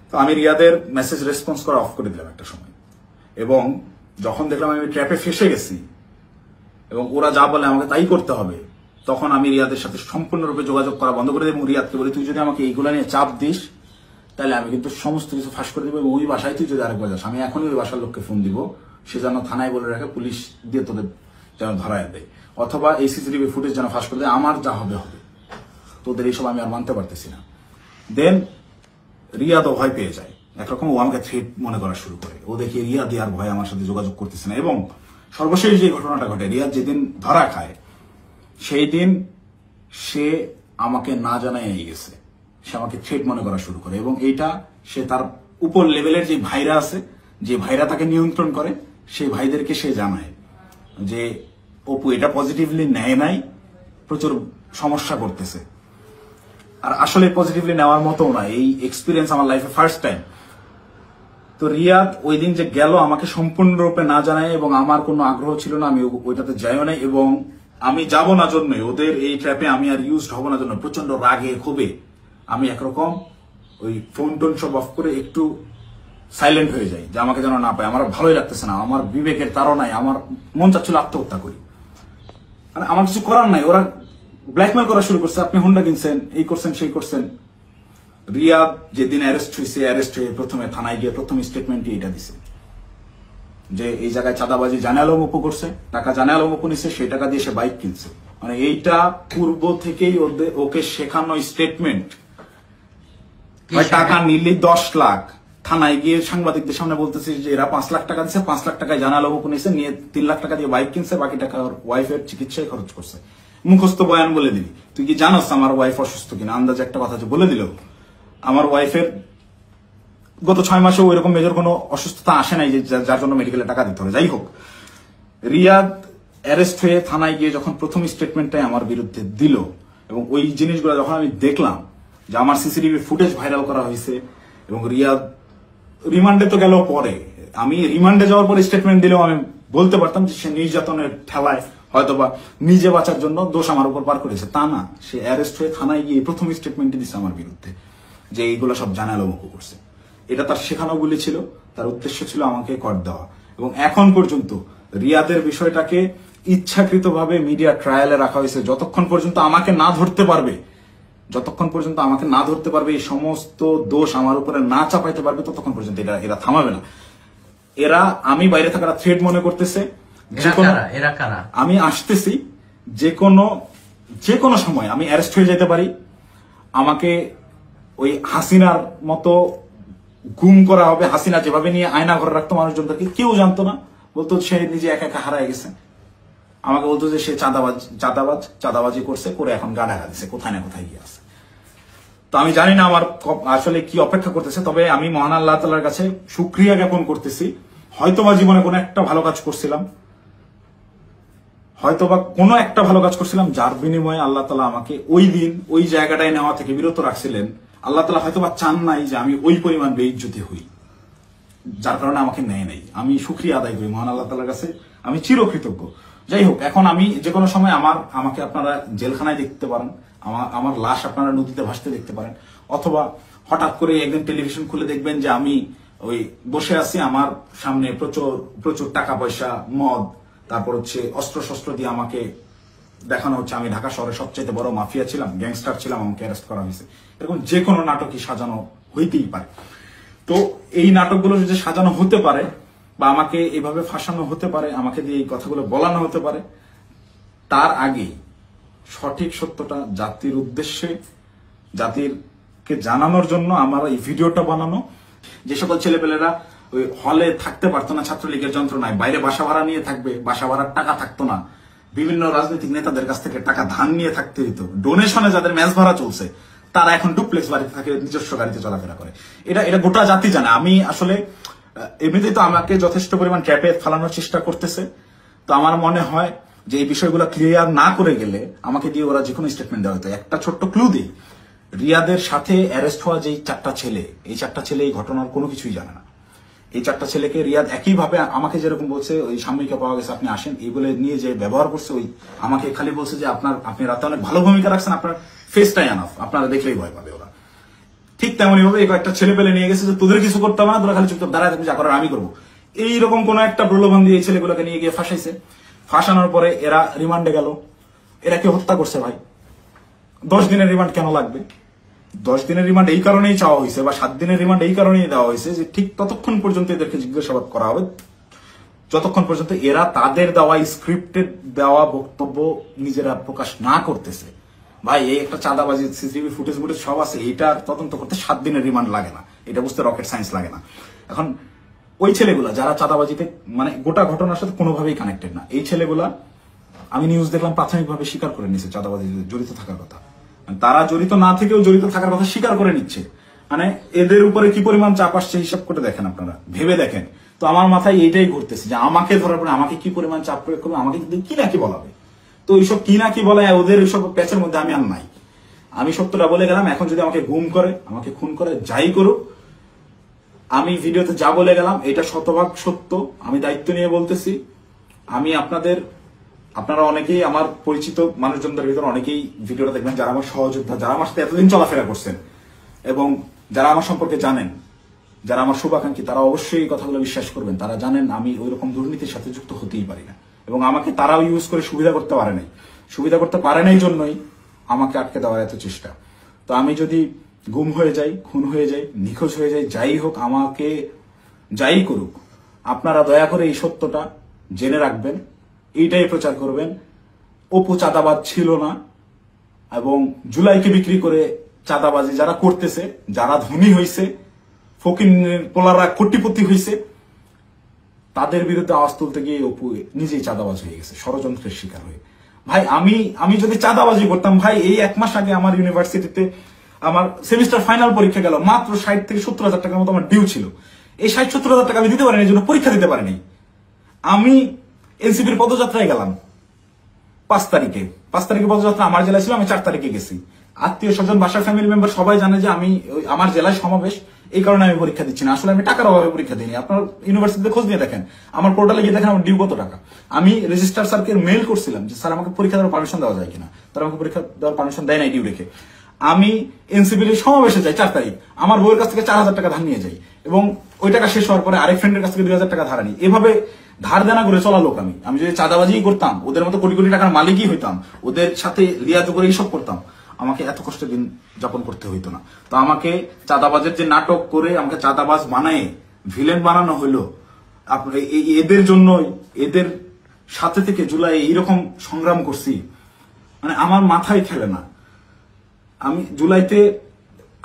তো আমি রিয়াদের মেসেজ রেসপন্স করা অফ করে দিলাম একটা সময়। এবং যখন দেখলাম আমি ট্র্যাপে ফেসে গেছি এবং ওরা যা বলে আমাকে তাই করতে হবে, তখন আমি রিয়াদের সাথে সম্পূর্ণরূপে যোগাযোগ করা বন্ধ করে দিই এবং রিয়াদকে বলি, তুই যদি আমাকে এইগুলো নিয়ে চাপ দিস তাহলে আমি কিন্তু সমস্ত কিছু ফাঁস করে দেবো, এবং ওই বাসায় তুই যদি আরেকবার যাস আমি এখনই ওই বাসার লোককে ফোন দিব, সে যেন থানায় বলে রাখে, পুলিশ দিয়ে তোদের যেন ধরায় দেয়, অথবা এই সিসিটিভি ফুটেজ যেন ফাঁস করে দেয়, আমার যা হবে হবে, তোদের এইসব আমি আর মানতে পারতেছি না। দেন রিয়াদও ভয় পেয়ে যায়, একরকম ও আমাকে থ্রেট মনে করা শুরু করে। ও দেখি রিয়াদ আর ভয় আমার সাথে যোগাযোগ করতেছে না। এবং সর্বশেষ যে ঘটনাটা ঘটে, রিয়াদ যেদিন ধরা খায় সেই দিন সে আমাকে না জানাই গেছে, সে আমাকে থ্রেট মনে করা শুরু করে। এবং এইটা সে তার উপর লেভেলের যে ভাইরা আছে, যে ভাইরা তাকে নিয়ন্ত্রণ করে, সেই ভাইদেরকে সে জানায় যে অপু এটা পজিটিভলি নেয় নাই, প্রচুর সমস্যা করতেছে। আর আসলে পজিটিভলি নেওয়ার মতো না, এই এক্সপিরিয়েন্স আমার লাইফে ফার্স্ট টাইম। তো রিয়াদ ওই দিন যে গেল আমাকে সম্পূর্ণরূপে না জানায়, এবং আমার কোনো আগ্রহ ছিল না, আমি ওইটাতে যাইও নাই, এবং আমি যাব না জন্যই, ওদের এই ট্র্যাপে আমি আর ইউজ হব না জন্য প্রচন্ড রাগে ক্ষোভে আমি একরকম ওই ফোন টোন সব অফ করে একটু সাইলেন্ট হয়ে যাই, যে আমাকে যেন না পায়। আমার ভালোই লাগতেছে না, আমার বিবেকের তাড়নায় আমার মন চাচ্ছিল আত্মহত্যা করি। মানে আমার কিছু করার নাই, ওরা ব্ল্যাকমেল করা শুরু করছে, আপনি হোন্ডা কিনছেন, এই করছেন সেই করছেন। রিয়াদ যেদিন অ্যারেস্ট হয়েছে, অ্যারেস্ট হয়ে প্রথমে থানায় গিয়ে প্রথম স্টেটমেন্টই এটা দিছে যে এই জায়গায় চাঁদাবাজি জানে আলম অপু করছে, টাকা জানে আলম অপু নিছে, সেই টাকা দিয়ে সে বাইক কিনছে। মানে এইটা পূর্ব থেকেই ওকে শেখানো স্টেটমেন্ট। টাকা নিলে 10 লাখ, থানায় গিয়ে সাংবাদিকদের সামনে বলতেছে যে এরা 5 লাখ টাকা দিচ্ছে, 5 লাখ টাকায় জানে আলম অপু নিছে, নিয়ে 3 লাখ টাকা দিয়ে বাইক কিনছে, বাকি টাকা ওর ওয়াইফের চিকিৎসায় খরচ করছে। মুখস্থ বয়ান বলে দিবি, তুই কি জানোস আমার ওয়াইফ অসুস্থ কিনা? আন্দাজে একটা কথা যে বলে দিল। আমার ওয়াইফের গত 6 মাসে ওইরকম মেজর কোনো অসুস্থতা আসে নাই যে যার জন্য মেডিকেলে টাকা দিতে হবে। যাই হোক, রিয়াদ অ্যারেস্ট হয়ে থানায় গিয়ে যখন প্রথম স্টেটমেন্টটাই আমার বিরুদ্ধে দিল, এবং ওই জিনিসগুলো যখন আমি দেখলাম যে আমার সিসিটিভি ফুটেজ ভাইরাল করা হয়েছে, এবং রিয়াদ রিমান্ডে তো গেল পরে, আমি রিমান্ডে যাওয়ার পরে স্টেটমেন্ট দিলেও আমি বলতে পারতাম যে সে নির্যাতনের ঠেলায় হয়তোবা নিজে বাঁচার জন্য দোষ আমার উপর পার করেছে, তা না, সে অ্যারেস্ট হয়ে থানায় গিয়ে প্রথম স্টেটমেন্টই দিচ্ছে আমার বিরুদ্ধে যে এইগুলো সব জানালো মুখ করছে। এটা তার শেখানো বলে ছিল, তার উদ্দেশ্য ছিল আমাকে কর দেওয়া। এবং এখন পর্যন্ত রিয়াদের বিষয়টাকে ইচ্ছাকৃতভাবে মিডিয়া ট্রায়ালে রাখা হয়েছে, যতক্ষণ পর্যন্ত আমাকে না ধরতে পারবে, এই সমস্ত দোষ আমার উপরে না চাপাইতে পারবে, ততক্ষণ পর্যন্ত এরা থামাবে না। এরা আমি বাইরে থাকার থ্রেড মনে করতেছে, আমি আসতেছি, যে কোনো সময় আমি অ্যারেস্ট হয়ে যেতে পারি, আমাকে ওই হাসিনার মতো গুম করা হবে। হাসিনা যেভাবে নিয়ে আয়না ঘরে রাখতো মানুষজনকে, কেউ জানতো না, বলতো সে নিজে একা একা হারায় গেছে। আমাকে বলতো যে সে চাঁদাবাজি করছে, করে এখন গা ঢাকা দিচ্ছে, কোথায় না কোথায় গিয়ে আছে। তো আমি জানি না আমার আসলে কি অপেক্ষা করতেছে, তবে আমি মহান আল্লাহ তাআলার কাছে শুকরিয়া জ্ঞাপন করতেছি। হয়তোবা জীবনে কোনো একটা ভালো কাজ করছিলাম, যার বিনিময়ে আল্লাহ তাআলা আমাকে ওই দিন ওই জায়গাটায় নেওয়া থেকে বিরত রাখছিলেন। আল্লাহ তাআলা হয়তোবা চান নাই যে আমি ওই পরিমাণ বেইজ্জতি হই, যার কারণে আমাকে নেয় নাই। আমি শুকরিয়া আদায় করি মহান আল্লাহ তাআলার কাছে, আমি চিরকৃতজ্ঞ। যাই হোক, এখন আমি যে কোনো সময় আমাকে আপনারা জেলখানায় দেখতে পারেন, আমার লাশ আপনারা নদীতে ভাসতে দেখতে পারেন, অথবা হঠাৎ করে একদিন টেলিভিশন খুলে দেখবেন যে আমি ওই বসে আছি, আমার সামনে প্রচুর টাকা পয়সা, মদ, তারপর হচ্ছে অস্ত্র শস্ত্র দিয়ে আমাকে দেখানো হচ্ছে আমি ঢাকা শহরের সবচেয়ে বড় মাফিয়া ছিলাম, গ্যাংস্টার ছিলাম, আমাকে অ্যারেস্ট করা হয়েছে। এরকম যে কোনো নাটকই সাজানো হইতেই পারে। তো এই নাটকগুলো যদি সাজানো হতে পারে, বা আমাকে এভাবে ফাঁসানো হতে পারে, আমাকে দিয়ে এই কথাগুলো বলানো হতে পারে, তার আগেই সঠিক সত্যটা জাতির উদ্দেশ্যে, জাতিরকে জানানোর জন্য আমার এই ভিডিওটা বানানো। যে সকল ছেলেপেলেরা ওই হলে থাকতে পারতো না ছাত্রলীগের যন্ত্রণায়, বাইরে বাসা ভাড়া নিয়ে থাকবে, বাসা ভাড়ার টাকা থাকতো না, বিভিন্ন রাজনৈতিক নেতাদের কাছ থেকে টাকা ধার নিয়ে থাকতে হইতো, ডোনেশনে যাদের ম্যাচ ভাড়া চলছে, তারা এখন ডুপ্লেক্স বাড়িতে থাকে, নিজস্ব গাড়িতে চলাফেরা করে। এটা গোটা জাতি জানে। আমি আসলে এমনিতেই তো আমাকে যথেষ্ট পরিমাণ ট্র্যাপে ফেলানোর চেষ্টা করতেছে। তো আমার মনে হয় যে এই বিষয়গুলো ক্লিয়ার না করে গেলে আমাকে দিয়ে ওরা যে কোনো স্টেটমেন্ট দেওয়া হতো। একটা ছোট্ট ক্লু দিই, রিয়াদের সাথে অ্যারেস্ট হওয়া যে চারটা ছেলে, এই চারটা ছেলে এই ঘটনার কোনো কিছুই জানে না। এই চারটা ছেলেকে রিয়াদ একইভাবে আমাকে যেরকম বলছে ওই সাময়িকা পাওয়া গেছে, আপনি আসেন, এই বলে নিয়ে যে ব্যবহার করছে, ওই আমাকে খালি বলছে যে আপনি রাতে অনেক ভালো ভূমিকা রাখছেন, আপনার ফেসটাই আনাফ, আপনারা দেখলেই ভয় পাবে ওরা। ঠিক তেমনই ভাবে এই কয়েকটা ছেলে পেলে নিয়ে গেছে যে তোদের কিছু করতে হবে না, তোরা খালি চুপচাপ দাঁড়ায় থাকবি, যা করার আমি করবো। এইরকম কোন একটা প্রলোভন দিয়ে এই ছেলেগুলোকে নিয়ে গিয়ে ফাঁসাইছে। ফাঁসানোর পরে এরা রিমান্ডে গেল। এরা কি হত্যা করছে ভাই? 10 দিনের রিমান্ড কেন লাগবে? 10 দিনের রিমান্ড এই কারণেই চাওয়া হয়েছে, বা 7 দিনের রিমান্ড এই কারণেই দেওয়া হয়েছে যে ঠিক ততক্ষণ পর্যন্ত এদেরকে জিজ্ঞাসাবাদ করা হবে যতক্ষণ পর্যন্ত এরা তাদের দেওয়া স্ক্রিপ্টেড দেওয়া বক্তব্য নিজেরা প্রকাশ না করতেছে। ভাই, এই একটা চাঁদাবাজি সিসিটিভি ফুটেজ সব আছে, এটা তদন্ত করতে 7 দিনের রিমান্ড লাগে না, এটা বুঝতে রকেট সায়েন্স লাগে না। এখন ওই ছেলেগুলা যারা চাঁদাবাজিতে মানে গোটা ঘটনার সাথে কোনোভাবেই কানেক্টেড না, এই ছেলেগুলা আমি নিউজ দেখলাম প্রাথমিকভাবে স্বীকার করে নিচ্ছে চাঁদাবাজি জড়িত থাকার কথা। তারা জড়িত না থেকেও জড়িত থাকার কথা স্বীকার করে নিচ্ছে। মানে এদের উপরে কি পরিমাণ চাপ আসছে হিসাব করে দেখেন, আপনারা ভেবে দেখেন। তো আমার মাথায় এইটাই ঘুরতেছে যে আমাকে ধরার পরে আমাকে কি পরিমাণ চাপ প্রয়োগ করবে, আমাকে কি নাকি বলাবে। তো এইসব কি না কি বলে ওদের এইসব প্যাচের মধ্যে আমি আর নাই। আমি সত্যটা বলে গেলাম। এখন যদি আমাকে গুম করে, আমাকে খুন করে, যাই করুক, আমি ভিডিওতে যা বলে গেলাম এটা শতভাগ সত্য। আমি দায়িত্ব নিয়ে বলতেছি। আমি আপনারা অনেকেই আমার পরিচিত মানুষজনদের ভিতরে অনেকেই ভিডিওটা দেখবেন যারা আমার সহযোদ্ধা, যারা আমার সাথে এতদিন চলাফেরা করছেন এবং যারা আমার সম্পর্কে জানেন, যারা আমার শুভাকাঙ্ক্ষী, তারা অবশ্যই এই কথাগুলো বিশ্বাস করবেন। তারা জানেন আমি ওই রকম দুর্নীতির সাথে যুক্ত হতেই পারি না, এবং আমাকে তারাও ইউজ করে সুবিধা করতে পারে নাই জন্যই আমাকে আটকে দেওয়ার এত চেষ্টা। তো আমি যদি গুম হয়ে যাই, খুন হয়ে যাই, নিখোঁজ হয়ে যাই, যাই হোক, আমাকে যাই করুক, আপনারা দয়া করে এই সত্যটা জেনে রাখবেন, এইটাই প্রচার করবেন। অপু চাঁদাবাজ ছিল না, এবং জুলাইকে বিক্রি করে চাঁদাবাজি যারা করতেছে, যারা ধনী হয়েছে, ফকির পোলারা কোটিপতি হয়েছে, তাদের বিরুদ্ধে আওয়াজ তুলতে গিয়ে অপু নিজেই চাঁদাবাজ হয়ে গেছে, ষড়যন্ত্রের শিকার হয়ে। ভাই, আমি যদি চাঁদাবাজি করতাম, ভাই এই 1 মাস আগে আমার ইউনিভার্সিটিতে আমার সেমিস্টার ফাইনাল পরীক্ষা গেল, মাত্র 60 থেকে 70,000 টাকার মতো আমার ডিউ ছিল। এই 60-70,000 টাকা আমি দিতে পারিনি, এই জন্য পরীক্ষা দিতে পারিনি। আমি এনসিপির পদযাত্রায় গেলাম, 5 তারিখে পদযাত্রা আমার জেলায় ছিল, আমি 4 তারিখে গেছি। আত্মীয় স্বজন, বাসার ফ্যামিলি মেম্বার সবাই জানে যে আমি আমার জেলায় সমাবেশ, এই কারণে আমি পরীক্ষা দিচ্ছি না। আসলে আমি টাকার অভাবে পরীক্ষা দিইনি। আপনার ইউনিভার্সিটিতে খোঁজ নিয়ে দেখেন, আমার পোর্টালে গিয়ে দেখেন আমার ডিউ কত টাকা। আমি রেজিস্ট্রার স্যারকে মেইল করছিলাম যে স্যার আমাকে পরীক্ষা দেওয়ার পারমিশন দেওয়া যায় কিনা। তারা আমাকে পরীক্ষা দেওয়ার পারমিশন দেয় নাই ডিউ রেখে। আমি এনসিপির সমাবেশে যাই 4 তারিখ, আমার বউয়ের কাছ থেকে 4,000 টাকা ধার নিয়ে যাই, এবং ওই টাকা শেষ হওয়ার পরে আরেক ফ্রেন্ডের কাছ থেকে 2,000 টাকা ধার আনি। এভাবে ধার দেনা করে চলা লোক আমি। আমি যদি চাঁদাবাজি করতাম, ওদের মতো কোটি কোটি টাকার মালিকই হইতাম, ওদের সাথে লিয়াজো করে এইসব করতাম, আমাকে এত কষ্টের দিন যাপন করতে হইতো না। তো আমাকে চাঁদাবাজের যে নাটক করে আমাকে চাঁদাবাজ বানায় ভিলেন বানানো হইলো, আপনার এদের জন্যই, এদের সাথে থেকে জুলাই এইরকম সংগ্রাম করছি, মানে আমার মাথায় খেলে না। আমি জুলাইতে,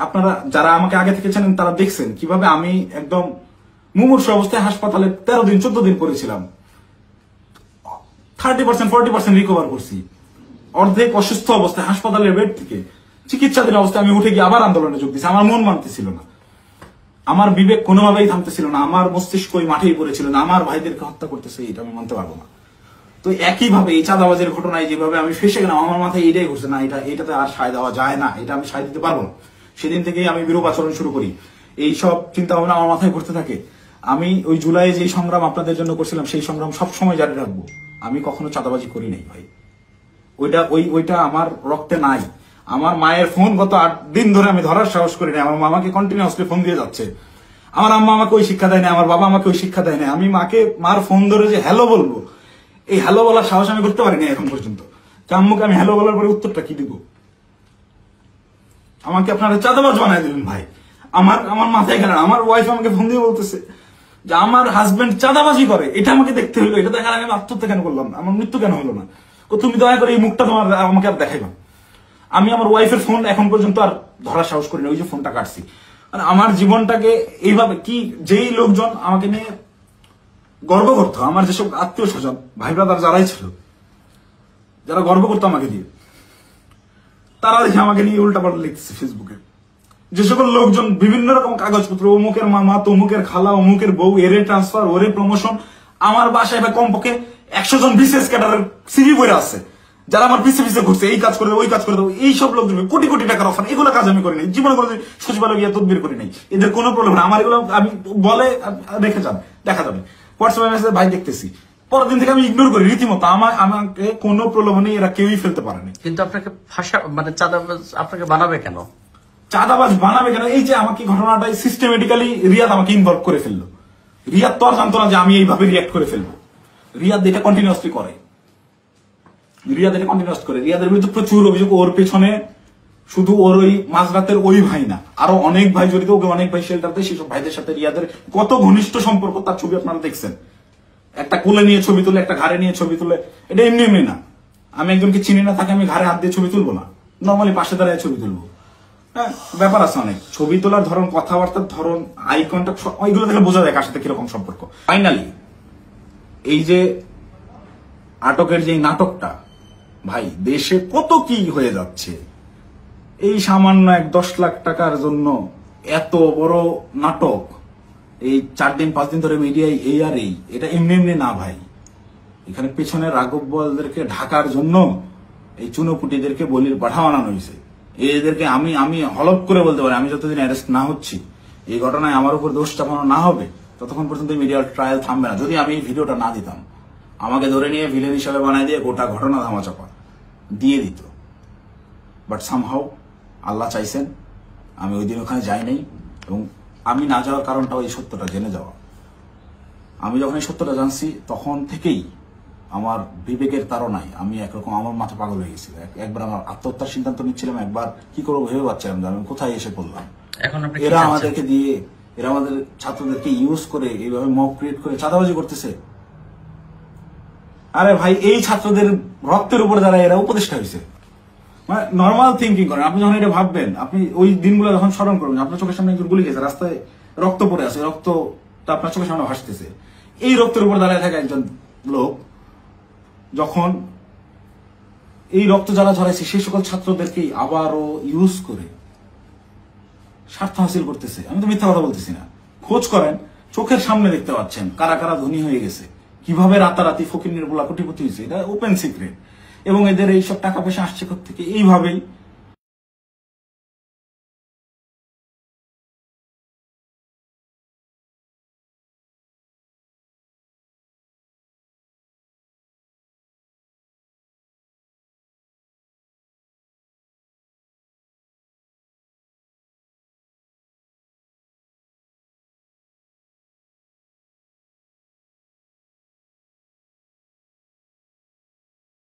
আপনারা যারা আমাকে আগে থেকে চেনেন তারা দেখছেন কিভাবে আমি একদম মুমূর্ষু অবস্থায় হাসপাতালে 13 দিন 14 দিন পড়েছিলাম। 30% 40% রিকভার করছি। অর্ধেক অসুস্থ অবস্থায় হাসপাতালের বেড থেকে চিকিৎসাধীন অবস্থায় আমি উঠে গিয়ে আবার আন্দোলনে যোগ দিয়েছি। আমার মন মানতেছিল না, আমার বিবেক কোনোভাবেই থামতেছিল না, আমার মস্তিষ্ক ওই মাঠেই পড়েছিল না, আমার ভাইদেরকে হত্যা করতেছে, এটা আমি মানতে পারবো না। তো একইভাবে এই চাঁদাবাজের ঘটনায় যেভাবে আমি ফেসে গেলাম, আমার মাথায় এইটাই ঘুরছে, না এটাতে আর সায় দেওয়া যায় না, এটা আমি সায় দিতে পারবো না। সেদিন থেকেই আমি বিরূপ আচরণ শুরু করি। এই সব চিন্তা ভাবনা আমার মাথায় ঘুরতে থাকে। আমি ওই জুলাই যে সংগ্রাম আপনাদের জন্য করছিলাম, সেই সংগ্রাম সবসময় জারি রাখবো। আমি কখনো চাঁদাবাজি করি নাই ভাই, ওইটা আমার রক্তে নাই। আমার মায়ের ফোন গত 8 দিন ধরে আমি ধরার সাহস করি না। আমার মামাকে কন্টিনিউয়াসলি ফোন দিয়ে যাচ্ছে। আমার আম্মা আমাকে ওই শিক্ষা দেয় না, আমার বাবা আমাকে ওই শিক্ষা দেয় না। আমি মার ফোন ধরে যে হ্যালো বলবো, এই হ্যালো বলার সাহস আমি করতে পারিনি এখন পর্যন্ত। আম্মুকে আমি হ্যালো বলার পরে উত্তরটা কি দিব? আমাকে আপনারা চাঁদাবাজ বানায় দিলেন ভাই। আমার মাথায় গেল। আমার ওয়াইফ আমাকে ফোন দিয়ে বলতেছে যে আমার হাজবেন্ড চাঁদাবাজি করে, এটা আমাকে দেখতে হলো। এটা দেখার আমি আত্মহত্যা কেন করলাম না, আমার মৃত্যু কেন হলো না? তুমি দয়া করে এই মুখটা তোমার আমাকে আর দেখাইবা। আমি আমার ওয়াইফের ফোন এখন পর্যন্ত আর ধরার সাহস করি না, ওই যে ফোনটা কাটছি। মানে আমার জীবনটাকে এইভাবে কি, যেই লোকজন আমাকে নিয়ে গর্ব করতো, আমার যেসব আত্মীয় স্বজন ভাই ব্রাদার যারাই ছিল, যারা গর্ব করতো আমাকে দিয়ে, তারা দেখে আমাকে নিয়ে উল্টাপাল্টা লিখতেছে ফেসবুকে। যে সকল লোকজন বিভিন্ন রকম কাগজপত্র, অমুকের মামা, তমুকের খালা, অমুকের বউ, এরে ট্রান্সফার, ওরে প্রমোশন, আমার বাসায় বা কমপক্ষে 100 জন বিসিএস ক্যাডারের সিভি বইরা আছে, যারা আমার পিছে পিছে ঘুরছে, এই কাজ করে দেবো, ওই কাজ করে দেবো, এইসব লোকজন কোটি কোটি টাকার অফার, এগুলো কাজ আমি করি নাই জীবনে, করে সচিবালয় গিয়ে তদবির করি নাই। এদের কোনো প্রবলেম না। আমার এগুলো আমি বলে রেখে যান, দেখা যাবে হোয়াটসঅ্যাপে মেসেজ, ভাই দেখতেছি, পরের দিন থেকে আমি ইগনোর করি রীতিমতো। আমাকে কোনো প্রলোভনে এরা কেউই ফেলতে পারেনি। কিন্তু আপনাকে ভাষা, মানে চাঁদাবাজ আপনাকে বানাবে কেন? চাঁদাবাজ বানাবে কেন? এই যে আমাকে ঘটনাটাই সিস্টেমেটিক্যালি রিয়াদ আমাকে ইনভলভ করে ফেললো। রিয়াদ তো আর জানতো না যে আমি এইভাবে রিয়াক্ট করে ফেলবো। রিয়াদ এটা কন্টিনিউয়াসলি করে। রিয়াদের বিরুদ্ধে প্রচুর অভিযোগ। ওর পেছনে শুধু ওর ওই মাঝরাতের ওই ভাই না, আরো অনেক ভাই জড়িত। ওকে অনেক ভাই শেল্টার দেয়। সেসব ভাইদের সাথে রিয়াদের কত ঘনিষ্ঠ সম্পর্ক, তার ছবি আপনারা দেখছেন। একটা কোলে নিয়ে ছবি তুলে, একটা ঘাড়ে নিয়ে ছবি তুলে। এটা এমনি এমনি না। আমি একজনকে চিনি না, তাকে আমি ঘাড়ে হাত দিয়ে ছবি তুলবো না, নর্মালি পাশে দাঁড়ায় ছবি তুলবো। হ্যাঁ, ব্যাপার আছে অনেক। ছবি তোলার ধরন, কথাবার্তার ধরন, আই কন্ট্যাক্ট, ওইগুলো থেকে বোঝা যায় কার সাথে কিরকম সম্পর্ক। ফাইনালি এই যে আটকের যে নাটকটা, ভাই দেশে কত কি হয়ে যাচ্ছে। এই সামান্য 10 লাখ টাকার জন্য এত বড় নাটক, এই 4 দিন 5 দিন ধরে মিডিয়ায় এই আর এই, এটা এমনি এমনি না ভাই। এখানে পেছনে রাঘব বোয়ালদেরকে ঢাকার জন্য এই চুনোপুটিদেরকে বলির পাঠা বানানো হয়েছে। এদেরকে আমি হলপ করে বলতে পারি, আমি যতদিন অ্যারেস্ট না হচ্ছি, এই ঘটনায় আমার উপর দোষ চাপানো না হবে, ততক্ষণ পর্যন্ত মিডিয়ার ট্রায়াল থামবে না। যদি আমি এই ভিডিওটা না দিতাম, আমাকে ধরে নিয়ে ভিলেন হিসাবে বানাই দিয়ে গোটা ঘটনা ধামাচাপা দিয়ে দিত। বাট সামহাউ আল্লাহ চাইছেন আমি ওই দিন ওখানে যাই নাই, এবং আমি না যাওয়ার কারণটা ওই সত্যটা জেনে যাওয়া। আমি যখন এই সত্যটা জানছি, তখন থেকেই আমার বিবেকের তাড়নায় আমি একরকম আমার মাথা পাগল হয়ে গেছিল। একবার আমার আত্মহত্যার সিদ্ধান্ত নিচ্ছিলাম, একবার কি করবো ভেবে পাচ্ছিলাম যে আমি কোথায় এসে পড়লাম। এরা আমাদেরকে দিয়ে, এরা আমাদের ছাত্রদেরকে ইউজ করে এইভাবে মব ক্রিয়েট করে চাঁদাবাজি করতেছে। আরে ভাই, এই ছাত্রদের রক্তের উপরে যারা এরা উপদেষ্টা হয়েছে, মানে নর্মাল থিঙ্কিং করেন। আপনি যখন এটা ভাববেন, আপনি ওই দিনগুলো যখন স্মরণ করবেন, আপনার চোখের সামনে একজন গুলি খেয়েছে, রাস্তায় রক্ত পড়ে আছে, রক্তটা আপনার চোখের সামনে ভাসতেছে। এই রক্তের উপর দাঁড়ায় থাকা একজন লোক যখন এই রক্ত যারা ঝরাইছে সেই সকল ছাত্রদেরকেই আবারও ইউজ করে স্বার্থ হাসিল করতেছে। আমি তো মিথ্যা কথা বলতেছি না। খোঁজ করেন, চোখের সামনে দেখতে পাচ্ছেন কারা কারা ধনী হয়ে গেছে, কিভাবে রাতারাতি ফকির নির্মূলা কোটিপতি হয়েছে। এটা ওপেন সিক্রেট। এবং এদের এইসব টাকা পয়সা আসছে থেকে এইভাবেই